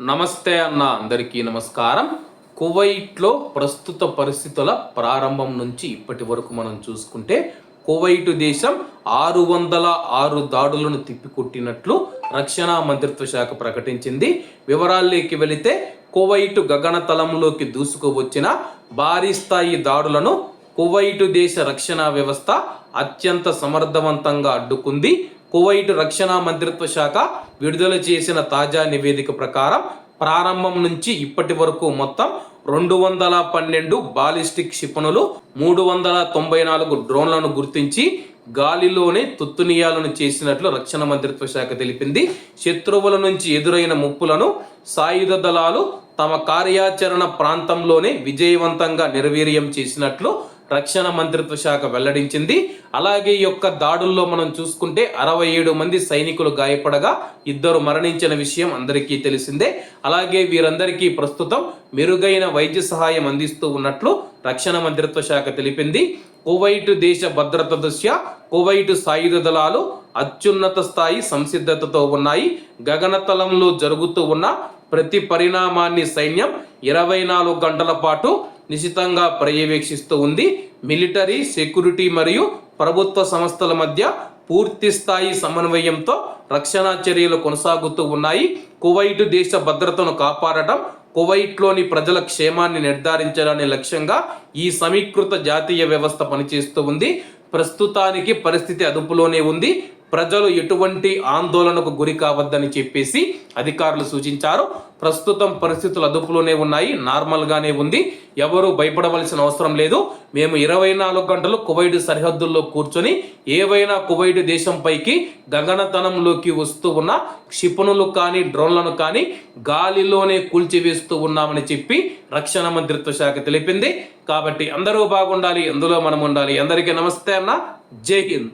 నమస్తే అన్న, అందరికీ నమస్కారం. కువైట్లో ప్రస్తుత పరిస్థితుల ప్రారంభం నుంచి ఇప్పటి వరకు మనం చూసుకుంటే కువైట్ దేశం 606 దాడులను తిప్పికొట్టినట్లు రక్షణ మంత్రిత్వ శాఖ ప్రకటించింది. వివరాల్లోకి వెళితే కువైట్ గగనతలంలోకి దూసుకువచ్చిన భారీ స్థాయి దాడులను కువైట్ దేశ రక్షణ వ్యవస్థ అత్యంత సమర్థవంతంగా అడ్డుకుంది. కువైట్ రక్షణ మంత్రిత్వ శాఖ విడుదల చేసిన తాజా నివేదిక ప్రకారం ప్రారంభం నుంచి ఇప్పటి వరకు మొత్తం 212 బాలిస్టిక్ క్షిపణులు, 394 డ్రోన్లను గుర్తించి గాలిలోనే తుత్తునియాలను చేసినట్లు రక్షణ మంత్రిత్వ శాఖ తెలిపింది. శత్రువుల నుంచి ఎదురైన ముప్పులను సాయుధ దళాలు తమ కార్యాచరణ ప్రాంతంలోనే విజయవంతంగా నిర్వీర్యం చేసినట్లు రక్షణ మంత్రిత్వ శాఖ వెల్లడించింది. అలాగే ఈ యొక్క దాడుల్లో మనం చూసుకుంటే 67 మంది సైనికులు గాయపడగా 2 మరణించిన విషయం అందరికీ తెలిసిందే. అలాగే వీరందరికీ ప్రస్తుతం మెరుగైన వైద్య సహాయం అందిస్తూ ఉన్నట్లు రక్షణ మంత్రిత్వ శాఖ తెలిపింది. కువైట్ దేశ భద్రత దృష్ట్యా కువైట్ సాయుధ దళాలు అత్యున్నత స్థాయి సంసిద్ధతతో ఉన్నాయి. గగనతలంలో జరుగుతూ ఉన్న ప్రతి పరిణామాన్ని సైన్యం 24 గంటల పాటు నిశితంగా పర్యవేక్షిస్తూ ఉంది. మిలిటరీ, సెక్యూరిటీ మరియు ప్రభుత్వ సంస్థల మధ్య పూర్తి స్థాయి సమన్వయంతో రక్షణ చర్యలు కొనసాగుతూ ఉన్నాయి. కువైట్ దేశ భద్రతను కాపాడటం, కువైట్లోని ప్రజల క్షేమాన్ని నిర్ధారించడాన్ని లక్ష్యంగా ఈ సమీకృత జాతీయ వ్యవస్థ పనిచేస్తూ ఉంది. ప్రస్తుతానికి పరిస్థితి అదుపులోనే ఉంది. ప్రజలు ఎటువంటి ఆందోళనకు గురి కావద్దని చెప్పేసి అధికారులు సూచించారు. ప్రస్తుతం పరిస్థితులు అదుపులోనే ఉన్నాయి, నార్మల్గానే ఉంది. ఎవరు భయపడవలసిన అవసరం లేదు. మేము 24 గంటలు కువైట్ సరిహద్దుల్లో కూర్చొని ఏవైనా కువైట్ దేశంపైకి గగనతలంలోకి వస్తూ ఉన్న క్షిపణులు కానీ డ్రోన్లను కానీ గాలిలోనే కూల్చివేస్తూ ఉన్నామని చెప్పి రక్షణ మంత్రిత్వ శాఖ తెలిపింది. కాబట్టి అందరూ బాగుండాలి, అందులో మనం ఉండాలి. అందరికీ నమస్తే అన్న, జై హింద్.